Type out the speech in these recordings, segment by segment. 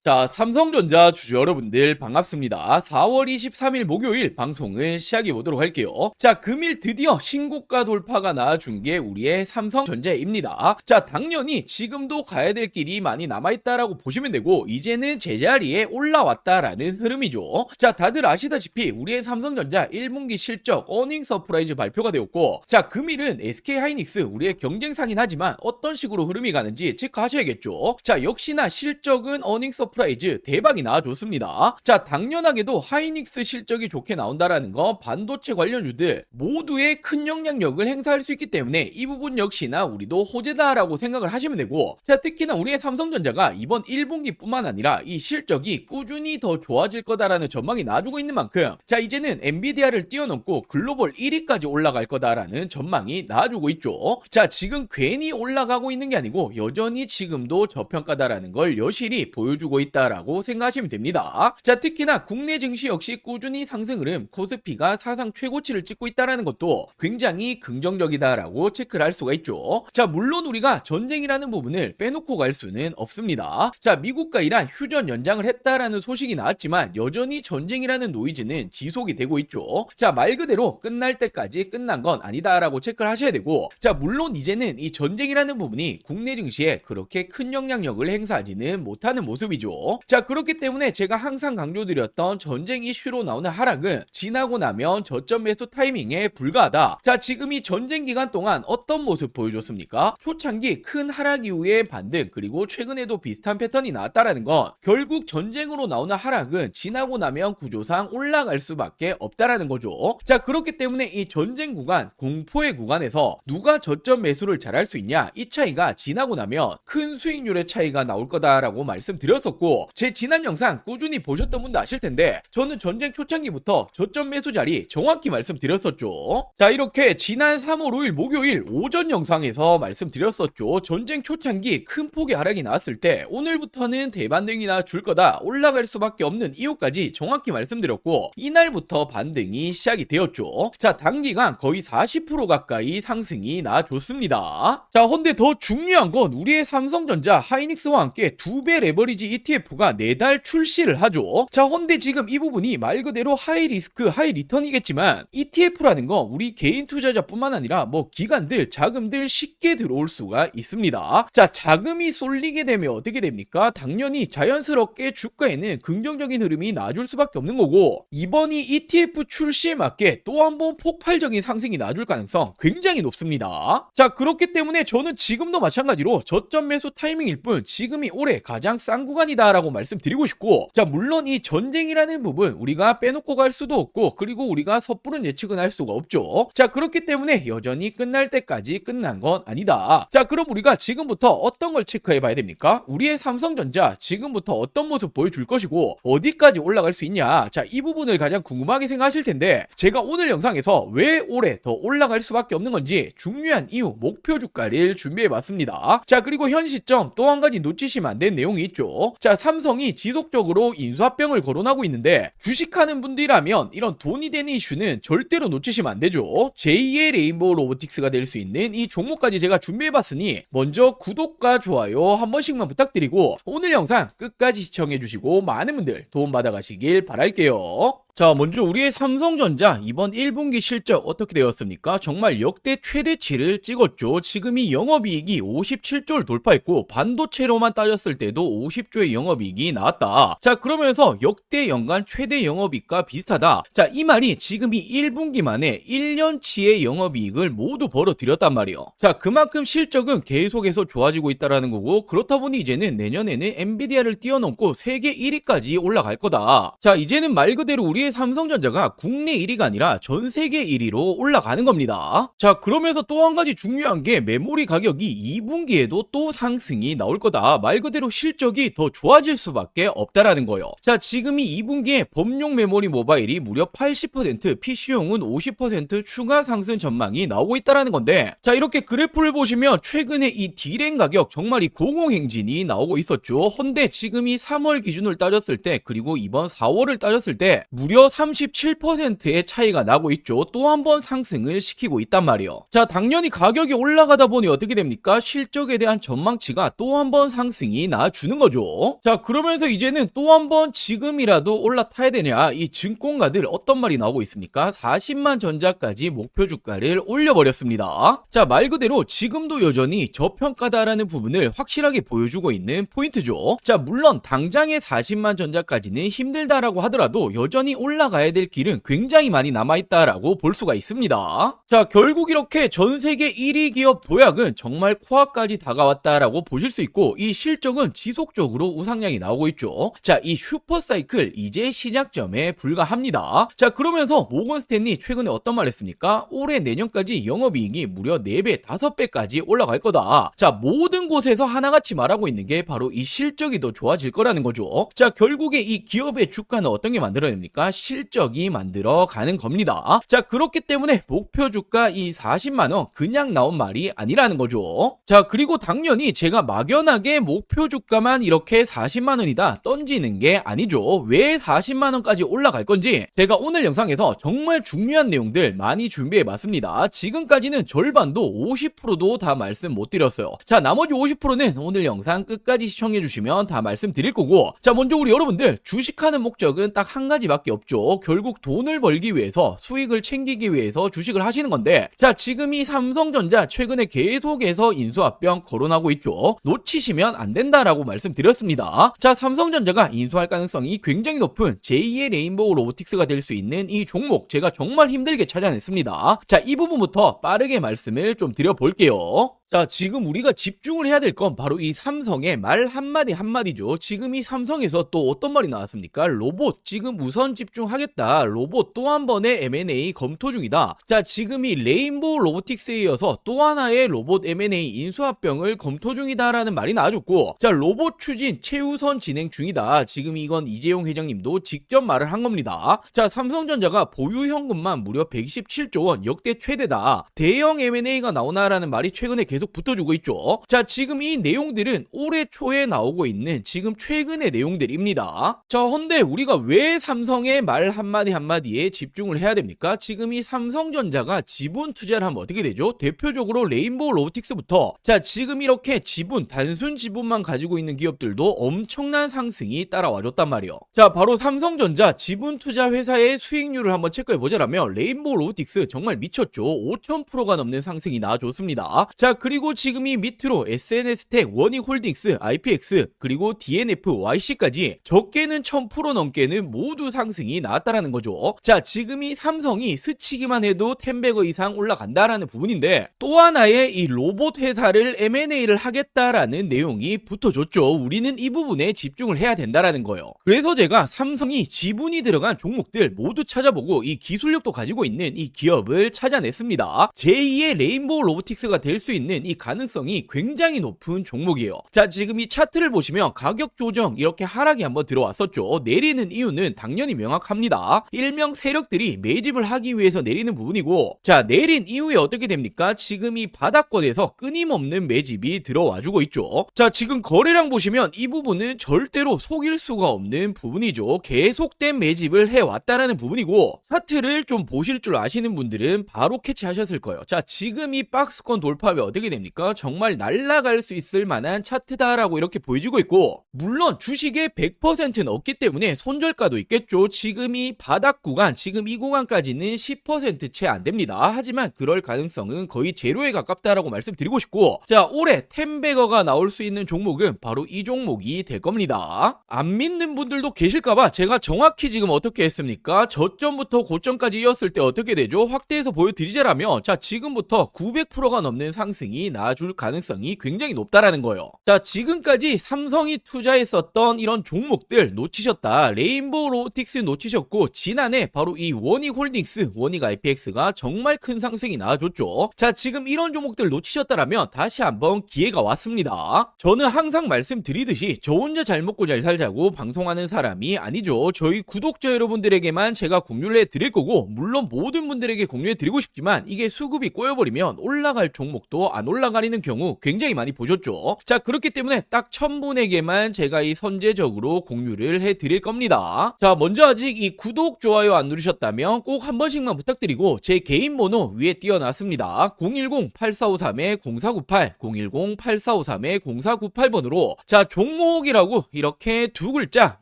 자, 삼성전자 주주 여러분들 반갑습니다. 4월 23일 목요일 방송을 시작해 보도록 할게요. 자, 금일 드디어 신고가 돌파가 나와준 게 우리의 삼성전자입니다. 자, 당연히 지금도 가야 될 길이 많이 남아있다라고 보시면 되고, 이제는 제자리에 올라왔다라는 흐름이죠. 자, 다들 아시다시피 우리의 삼성전자 1분기 실적 어닝 서프라이즈 발표가 되었고, 자, 금일은 SK하이닉스 우리의 경쟁사긴 하지만 어떤 식으로 흐름이 가는지 체크하셔야겠죠. 자, 역시나 실적은 어닝 서프라이즈 대박이 나와줬습니다. 자, 당연하게도 하이닉스 실적이 좋게 나온다라는 거 반도체 관련주들 모두의 큰 영향력을 행사할 수 있기 때문에 이 부분 역시나 우리도 호재다라고 생각을 하시면 되고, 자, 특히나 우리의 삼성전자가 이번 1분기 뿐만 아니라 이 실적이 꾸준히 더 좋아질 거다라는 전망이 나와주고 있는 만큼, 자, 이제는 엔비디아를 뛰어넘고 글로벌 1위까지 올라갈 거다라는 전망이 나와주고 있죠. 자, 지금 괜히 올라가고 있는 게 아니고 여전히 지금도 저평가다라는 걸 여실히 보여주고 있다라고 생각하시면 됩니다. 자, 특히나 국내 증시 역시 꾸준히 상승 흐름, 코스피가 사상 최고치를 찍고 있다라는 것도 굉장히 긍정적이다라고 체크를 할 수가 있죠. 자, 물론 우리가 전쟁이라는 부분을 빼놓고 갈 수는 없습니다. 자, 미국과 이란 휴전 연장을 했다라는 소식이 나왔지만 여전히 전쟁이라는 노이즈는 지속이 되고 있죠. 자, 말 그대로 끝날 때까지 끝난 건 아니다라고 체크를 하셔야 되고, 자, 물론 이제는 이 전쟁이라는 부분이 국내 증시에 그렇게 큰 영향력을 행사하지는 못하는 모습이죠. 자, 그렇기 때문에 제가 항상 강조드렸던 전쟁 이슈로 나오는 하락은 지나고 나면 저점 매수 타이밍에 불과하다. 자, 지금 이 전쟁 기간 동안 어떤 모습 보여줬습니까? 초창기 큰 하락 이후의 반등, 그리고 최근에도 비슷한 패턴이 나왔다라는 건 결국 전쟁으로 나오는 하락은 지나고 나면 구조상 올라갈 수밖에 없다라는 거죠. 자, 그렇기 때문에 이 전쟁 구간, 공포의 구간에서 누가 저점 매수를 잘할 수 있냐, 이 차이가 지나고 나면 큰 수익률의 차이가 나올 거다라고 말씀드렸었고, 제 지난 영상 꾸준히 보셨던 분도 아실 텐데 저는 전쟁 초창기부터 저점 매수 자리 정확히 말씀드렸었죠. 자, 이렇게 지난 3월 5일 목요일 오전 영상에서 말씀드렸었죠. 전쟁 초창기 큰 폭의 하락이 나왔을 때 오늘부터는 대반등이나 줄 거다, 올라갈 수밖에 없는 이유까지 정확히 말씀드렸고, 이날부터 반등이 시작이 되었죠. 자, 단기간 거의 40% 가까이 상승이 나와줬습니다. 자, 근데 더 중요한 건 우리의 삼성전자 하이닉스와 함께 2배 레버리지 ETF가 내달 출시를 하죠. 자, 근데 지금 이 부분이 말 그대로 하이 리스크 하이 리턴이겠지만 ETF라는 거 우리 개인 투자자뿐만 아니라 뭐 기관들, 자금들 쉽게 들어올 수가 있습니다. 자, 자금이 쏠리게 되면 어떻게 됩니까? 당연히 자연스럽게 주가에는 긍정적인 흐름이 나줄 수밖에 없는 거고, 이번이 ETF 출시에 맞게 또 한 번 폭발적인 상승이 나줄 가능성 굉장히 높습니다. 자, 그렇기 때문에 저는 지금도 마찬가지로 저점 매수 타이밍일 뿐 지금이 올해 가장 싼 구간이다 라고 말씀드리고 싶고, 자, 물론 이 전쟁이라는 부분 우리가 빼놓고 갈 수도 없고, 그리고 우리가 섣부른 예측은 할 수가 없죠. 자, 그렇기 때문에 여전히 끝날 때까지 끝난 건 아니다. 자, 그럼 우리가 지금부터 어떤 걸 체크해 봐야 됩니까? 우리의 삼성전자 지금부터 어떤 모습 보여줄 것이고 어디까지 올라갈 수 있냐, 자, 이 부분을 가장 궁금하게 생각하실 텐데, 제가 오늘 영상에서 왜 올해 더 올라갈 수밖에 없는 건지 중요한 이유, 목표 주가를 준비해 봤습니다. 자, 그리고 현 시점 또 한 가지 놓치시면 안 되는 내용이 있죠. 자, 삼성이 지속적으로 인수합병을 거론하고 있는데 주식하는 분들이라면 이런 돈이 되는 이슈는 절대로 놓치시면 안 되죠. 제2의 레인보우 로보틱스가 될 수 있는 이 종목까지 제가 준비해봤으니 먼저 구독과 좋아요 한 번씩만 부탁드리고 오늘 영상 끝까지 시청해주시고 많은 분들 도움받아 가시길 바랄게요. 자, 먼저 우리의 삼성전자 이번 1분기 실적 어떻게 되었습니까? 정말 역대 최대치를 찍었죠. 지금이 영업이익이 57조를 돌파했고 반도체로만 따졌을 때도 50조의 영업이익이 나왔다. 자, 그러면서 역대 연간 최대 영업이익과 비슷하다. 자, 이 말이 지금이 1분기 만에 1년치의 영업이익을 모두 벌어들였단 말이에요. 자, 그만큼 실적은 계속해서 좋아지고 있다라는 거고, 그렇다 보니 이제는 내년에는 엔비디아를 뛰어넘고 세계 1위까지 올라갈 거다. 자, 이제는 말 그대로 우리 삼성전자가 국내 1위가 아니라 전 세계 1위로 올라가는 겁니다. 자, 그러면서 또 한 가지 중요한 게 메모리 가격이 2분기에도 또 상승이 나올 거다. 말 그대로 실적이 더 좋아질 수밖에 없다라는 거예요. 자, 지금이 2분기에 범용 메모리 모바일이 무려 80%, PC용은 50% 추가 상승 전망이 나오고 있다라는 건데, 자, 이렇게 그래프를 보시면 최근에 이 D램 가격 정말 이 공홍행진이 나오고 있었죠. 헌데 지금이 3월 기준을 따졌을 때, 그리고 이번 4월을 따졌을 때 무려 무려 37%의 차이가 나고 있죠. 또 한 번 상승을 시키고 있단 말이에요. 자, 당연히 가격이 올라가다 보니 어떻게 됩니까? 실적에 대한 전망치가 또 한 번 상승이 나주는 거죠. 자, 그러면서 이제는 또 한 번 지금이라도 올라타야 되냐, 이 증권가들 어떤 말이 나오고 있습니까? 40만 전자까지 목표 주가를 올려버렸습니다. 자, 말 그대로 지금도 여전히 저평가다라는 부분을 확실하게 보여주고 있는 포인트죠. 자, 물론 당장의 40만 전자까지는 힘들다라고 하더라도 여전히 올라가야 될 길은 굉장히 많이 남아있다라고 볼 수가 있습니다. 자, 결국 이렇게 전세계 1위 기업 도약은 정말 코앞까지 다가왔다라고 보실 수 있고, 이 실적은 지속적으로 우상향이 나오고 있죠. 자, 이 슈퍼사이클 이제 시작점에 불과합니다. 자, 그러면서 모건스탠리 최근에 어떤 말 했습니까? 올해 내년까지 영업이익이 무려 4배, 5배까지 올라갈 거다. 자, 모든 곳에서 하나같이 말하고 있는 게 바로 이 실적이 더 좋아질 거라는 거죠. 자, 결국에 이 기업의 주가는 어떤 게 만들어냅니까? 실적이 만들어 가는 겁니다. 자, 그렇기 때문에 목표 주가 이 40만원 그냥 나온 말이 아니라는 거죠. 자, 그리고 당연히 제가 막연하게 목표 주가만 이렇게 40만원이다 던지는 게 아니죠. 왜 40만원까지 올라갈 건지 제가 오늘 영상에서 정말 중요한 내용들 많이 준비해 봤습니다. 지금까지는 절반도 50%도 다 말씀 못 드렸어요. 자, 나머지 50%는 오늘 영상 끝까지 시청해 주시면 다 말씀드릴 거고, 자, 먼저 우리 여러분들 주식하는 목적은 딱 한 가지밖에 없죠. 결국 돈을 벌기 위해서, 수익을 챙기기 위해서 주식을 하시는 건데, 자, 지금 이 삼성전자 최근에 계속해서 인수합병 거론하고 있죠. 놓치시면 안 된다라고 말씀드렸습니다. 자, 삼성전자가 인수할 가능성이 굉장히 높은 제2의 레인보우 로보틱스가 될 수 있는 이 종목 제가 정말 힘들게 찾아냈습니다. 자, 이 부분부터 빠르게 말씀을 좀 드려볼게요. 자, 지금 우리가 집중을 해야 될 건 바로 이 삼성의 말 한마디 한마디죠. 지금 이 삼성에서 또 어떤 말이 나왔습니까? 로봇 지금 우선 집중하겠다. 로봇 또 한 번의 M&A 검토 중이다. 자, 지금 이 레인보우 로보틱스에 이어서 또 하나의 로봇 M&A 인수합병을 검토 중이다라는 말이 나와줬고, 자, 로봇 추진 최우선 진행 중이다. 지금 이건 이재용 회장님도 직접 말을 한 겁니다. 자, 삼성전자가 보유 현금만 무려 127조 원 역대 최대다. 대형 M&A가 나오나라는 말이 최근에 계속 붙어주고 있죠. 자, 지금 이 내용들은 올해 초에 나오고 있는 지금 최근의 내용들입니다. 자, 헌데 우리가 왜 삼성의 말 한마디 한마디에 집중을 해야 됩니까? 지금 이 삼성전자가 지분 투자를 하면 어떻게 되죠? 대표적으로 레인보우 로보틱스부터, 자, 지금 이렇게 지분, 단순 지분만 가지고 있는 기업들도 엄청난 상승이 따라와줬단 말이에요. 자, 바로 삼성전자 지분 투자 회사의 수익률을 한번 체크해 보자라면 레인보우 로보틱스 정말 미쳤죠. 5000%가 넘는 상승이 나와줬습니다. 자, 그리고 지금 이 밑으로 SNS텍, 원익홀딩스, IPX, 그리고 DNF, YC까지 적게는 1000% 넘게는 모두 상승이 나왔다라는 거죠. 자, 지금 이 삼성이 스치기만 해도 10배거 이상 올라간다라는 부분인데, 또 하나의 이 로봇 회사를 M&A를 하겠다라는 내용이 붙어줬죠. 우리는 이 부분에 집중을 해야 된다라는 거예요. 그래서 제가 삼성이 지분이 들어간 종목들 모두 찾아보고 이 기술력도 가지고 있는 이 기업을 찾아냈습니다. 제2의 레인보우 로보틱스가 될 수 있는 이 가능성이 굉장히 높은 종목이에요. 자, 지금 이 차트를 보시면 가격 조정 이렇게 하락이 한번 들어왔었죠. 내리는 이유는 당연히 명확합니다. 일명 세력들이 매집을 하기 위해서 내리는 부분이고, 자, 내린 이후에 어떻게 됩니까? 지금 이 바닥권에서 끊임없는 매집이 들어와주고 있죠. 자, 지금 거래량 보시면 이 부분은 절대로 속일 수가 없는 부분이죠. 계속된 매집을 해왔다라는 부분이고, 차트를 좀 보실 줄 아시는 분들은 바로 캐치하셨을 거예요. 자, 지금 이 박스권 돌파 어떻게 됩니까? 정말 날아갈 수 있을 만한 차트다라고 이렇게 보여지고 있고, 물론 주식의 100%는 없기 때문에 손절가도 있겠죠. 지금 이 바닥 구간, 지금 이 구간까지는 10% 채 안 됩니다. 하지만 그럴 가능성은 거의 제로에 가깝다라고 말씀드리고 싶고, 자, 올해 10배거가 나올 수 있는 종목은 바로 이 종목이 될 겁니다. 안 믿는 분들도 계실까봐 제가 정확히 지금 어떻게 했습니까? 저점부터 고점까지 이었을 때 어떻게 되죠? 확대해서 보여드리자라면, 자, 지금부터 900%가 넘는 상승이 나와줄 가능성이 굉장히 높다라는 거예요. 자, 지금까지 삼성이 투자했었던 이런 종목들 놓치셨다. 레인보우 로보틱스 놓치셨고, 지난해 바로 이 원익홀딩스, 원익 IPX가 정말 큰 상승이 나와줬죠. 자, 지금 이런 종목들 놓치셨다라면 다시 한번 기회가 왔습니다. 저는 항상 말씀드리듯이 저 혼자 잘 먹고 잘 살자고 방송하는 사람이 아니죠. 저희 구독자 여러분들에게만 제가 공유를 해드릴 거고, 물론 모든 분들에게 공유해드리고 싶지만 이게 수급이 꼬여버리면 올라갈 종목도 안 안 올라가는 경우 굉장히 많이 보셨죠. 자, 그렇기 때문에 딱 1000분에게만 제가 이 선제적으로 공유를 해드릴 겁니다. 자, 먼저 아직 이 구독, 좋아요 안 누르셨다면 꼭 한 번씩만 부탁드리고 제 개인 번호 위에 띄워놨습니다. 010-8453-0498 010-8453-0498번으로 자, 종목이라고 이렇게 두 글자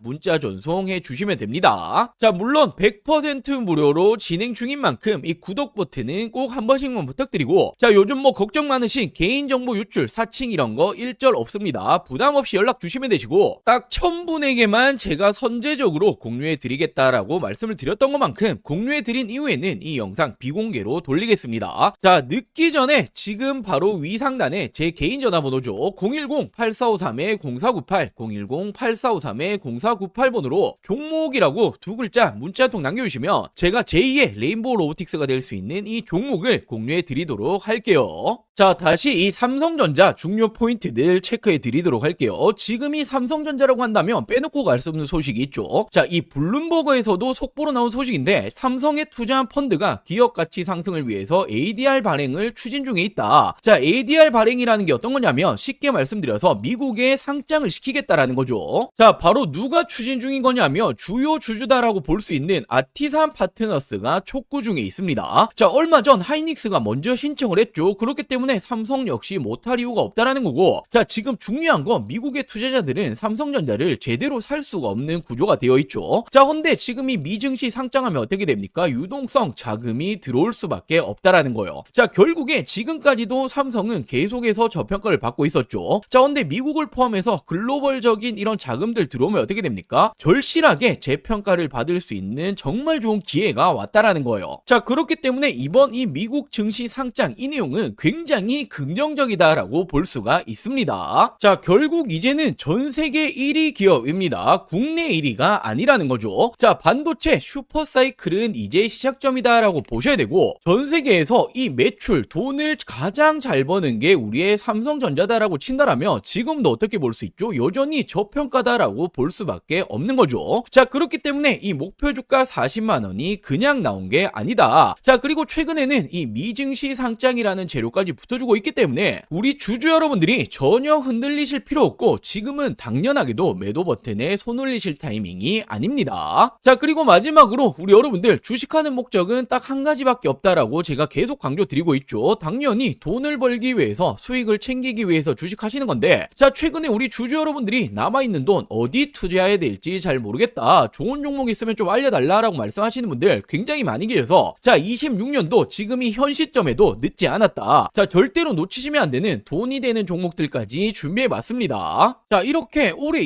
문자 전송해 주시면 됩니다. 자, 물론 100% 무료로 진행 중인 만큼 이 구독 버튼은 꼭 한 번씩만 부탁드리고, 자, 요즘 뭐 걱정 많으신 개인정보 유출, 사칭 이런 거 일절 없습니다. 부담 없이 연락 주시면 되시고, 딱 1000분에게만 제가 선제적으로 공유해 드리겠다라고 말씀을 드렸던 것만큼 공유해 드린 이후에는 이 영상 비공개로 돌리겠습니다. 자, 늦기 전에 지금 바로 위 상단에 제 개인 전화번호죠. 010-8453-0498 010-8453-0498번으로 종목이라고 두 글자 문자 한 통 남겨주시면 제가 제2의 레인보우 로보틱스가 될 수 있는 이 종목을 공유해 드리도록 할게요. 자, 다시 이 삼성전자 중요 포인트들 체크해 드리도록 할게요. 지금 이 삼성전자라고 한다면 빼놓고 갈 수 없는 소식이 있죠. 자, 이 블룸버그에서도 속보로 나온 소식인데 삼성에 투자한 펀드가 기업 가치 상승을 위해서 ADR 발행을 추진 중에 있다. 자, ADR 발행이라는 게 어떤 거냐면 쉽게 말씀드려서 미국에 상장을 시키겠다라는 거죠. 자, 바로 누가 추진 중인 거냐면 주요 주주다라고 볼 수 있는 아티산 파트너스가 촉구 중에 있습니다. 자, 얼마 전 하이닉스가 먼저 신청을 했죠. 그렇기 때문에 삼성 역시 못할 이유가 없다라는 거고, 자, 지금 중요한 건 미국의 투자자들은 삼성전자를 제대로 살 수가 없는 구조가 되어 있죠. 자, 근데 지금 이 미증시 상장하면 어떻게 됩니까? 유동성 자금이 들어올 수밖에 없다라는 거예요. 자, 결국에 지금까지도 삼성은 계속해서 저평가를 받고 있었죠. 자, 근데 미국을 포함해서 글로벌적인 이런 자금들 들어오면 어떻게 됩니까? 절실하게 재평가를 받을 수 있는 정말 좋은 기회가 왔다라는 거예요. 자, 그렇기 때문에 이번 이 미국 증시 상장 이 내용은 굉장히 긍정적이다라고 볼 수가 있습니다. 자, 결국 이제는 전 세계 1위 기업입니다. 국내 1위가 아니라는 거죠. 자, 반도체 슈퍼사이클은 이제 시작점이다라고 보셔야 되고, 전 세계에서 이 매출 돈을 가장 잘 버는 게 우리의 삼성전자다라고 친다라면 지금도 어떻게 볼 수 있죠? 여전히 저평가다라고 볼 수밖에 없는 거죠. 자, 그렇기 때문에 이 목표 주가 40만 원이 그냥 나온 게 아니다. 자, 그리고 최근에는 이 미증시 상장이라는 재료까지 붙어주고 있기 때문에 우리 주주 여러분들이 전혀 흔들리실 필요 없고 지금은 당연하게도 매도 버튼에 손 올리실 타이밍이 아닙니다. 자, 그리고 마지막으로 우리 여러분들 주식하는 목적은 딱 한 가지밖에 없다라고 제가 계속 강조드리고 있죠. 당연히 돈을 벌기 위해서, 수익을 챙기기 위해서 주식하시는 건데, 자, 최근에 우리 주주 여러분들이 남아있는 돈 어디 투자해야 될지 잘 모르겠다, 좋은 종목 있으면 좀 알려달라라고 말씀하시는 분들 굉장히 많이 계셔서, 자, 26년도 지금이 현 시점에도 늦지 않았다. 자, 절대로 놓치시면 안 되는 돈이 되는 종목들까지 준비해봤습니다. 자, 이렇게 올해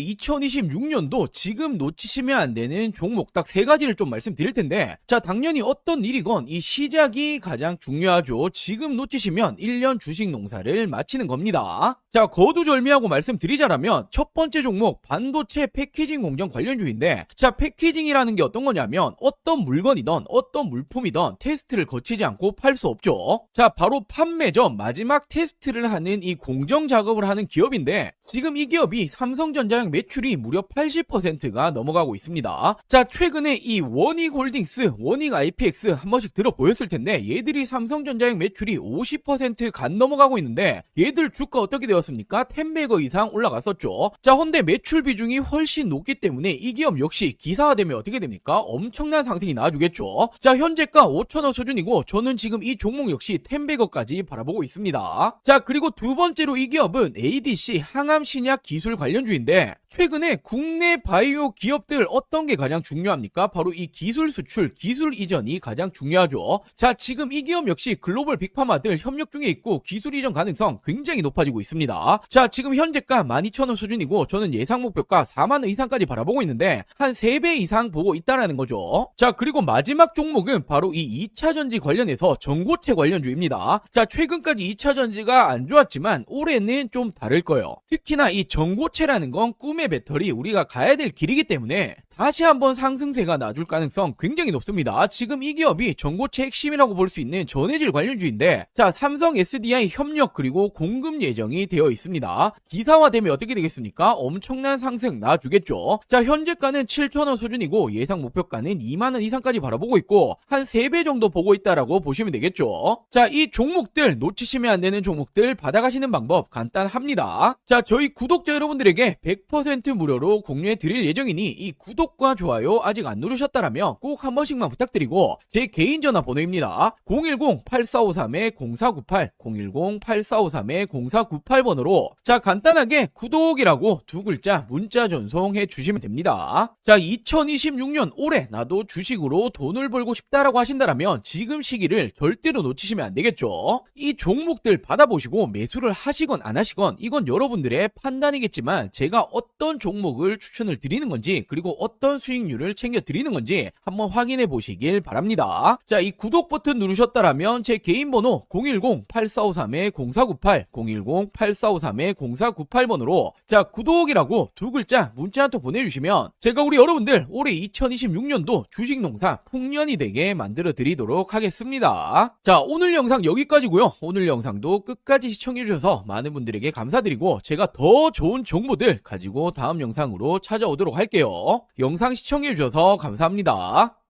2026년도 지금 놓치시면 안 되는 종목 딱 3가지를 좀 말씀드릴 텐데, 자, 당연히 어떤 일이건 이 시작이 가장 중요하죠. 지금 놓치시면 1년 주식 농사를 마치는 겁니다. 자, 거두절미하고 말씀드리자라면 첫 번째 종목 반도체 패키징 공정 관련주인데, 자, 패키징이라는 게 어떤 거냐면 어떤 물건이든 어떤 물품이든 테스트를 거치지 않고 팔 수 없죠. 자, 바로 판매 전 마지막 테스트를 하는 이 공정 작업을 하는 기업인데, 지금 이 기업이 삼성전자의 매출이 무려 80%가 넘어가고 있습니다. 자, 최근에 이 원익홀딩스, 원익 IPX 한 번씩 들어보였을 텐데 얘들이 삼성전자의 매출이 50% 간 넘어가고 있는데 얘들 주가 어떻게 되었습니까? 10배거 이상 올라갔었죠. 자, 근데 매출 비중이 훨씬 높기 때문에 이 기업 역시 기사화되면 어떻게 됩니까? 엄청난 상승이 나와주겠죠. 자, 현재가 5,000원 수준이고 저는 지금 이 종목 역시 10배거까지 바라보고 있습니다. 자, 그리고 두 번째로 이 기업은 ADC 항암 신약 기술 관련주인데, 최근에 국내 바이오 기업들 어떤 게 가장 중요합니까? 바로 이 기술 수출, 기술 이전이 가장 중요하죠. 자, 지금 이 기업 역시 글로벌 빅파마들 협력 중에 있고 기술 이전 가능성 굉장히 높아지고 있습니다. 자, 지금 현재가 12,000원 수준이고 저는 예상 목표가 4만원 이상까지 바라보고 있는데 한 3배 이상 보고 있다라는 거죠. 자, 그리고 마지막 종목은 바로 이 2차전지 관련해서 전고체 관련주입니다. 자, 최근까지 2차전지가 안 좋았지만 올해는 좀 다를 거예요. 특히나 이 전고체라는 건 꿈의 배터리, 우리가 가야 될 길이기 때문에 다시 한번 상승세가 나줄 가능성 굉장히 높습니다. 지금 이 기업이 전고체 핵심이라고 볼 수 있는 전해질 관련주인데, 자, 삼성 SDI 협력 그리고 공급 예정이 되어 있습니다. 기사화되면 어떻게 되겠습니까? 엄청난 상승 나주겠죠. 자, 현재가는 7,000원 수준이고 예상 목표가는 2만원 이상까지 바라보고 있고 한 3배 정도 보고 있다라고 보시면 되겠죠. 자, 이 종목들 놓치시면 안 되는 종목들 받아가시는 방법 간단합니다. 자, 저희 구독자 여러분들에게 100% 무료로 공유해 드릴 예정이니 이 구독과 좋아요 아직 안 누르셨다라면 꼭 한 번씩만 부탁드리고, 제 개인 전화번호입니다. 010-8453-0498 010-8453-0498번으로 자, 간단하게 구독이라고 두 글자 문자 전송해 주시면 됩니다. 자, 2026년 올해 나도 주식으로 돈을 벌고 싶다라고 하신다라면 지금 시기를 절대로 놓치시면 안 되겠죠. 이 종목들 받아보시고 매수를 하시건 안 하시건 이건 여러분들의 판단이겠지만, 제가 어떤 종목을 추천을 드리는 건지 그리고 어떤 수익률을 챙겨 드리는 건지 한번 확인해 보시길 바랍니다. 자, 이 구독 버튼 누르셨다라면 제 개인 번호 010-8453-0498 010-8453-0498번으로 자, 구독이라고 두 글자 문자 한 통 보내주시면 제가 우리 여러분들 올해 2026년도 주식농사 풍년이 되게 만들어 드리도록 하겠습니다. 자, 오늘 영상 여기까지고요. 오늘 영상도 끝까지 시청해 주셔서 많은 분들에게 감사드리고, 제가 더 좋은 정보들 가지고 다음 영상으로 찾아오도록 할게요. 영상 시청해 주셔서 감사합니다.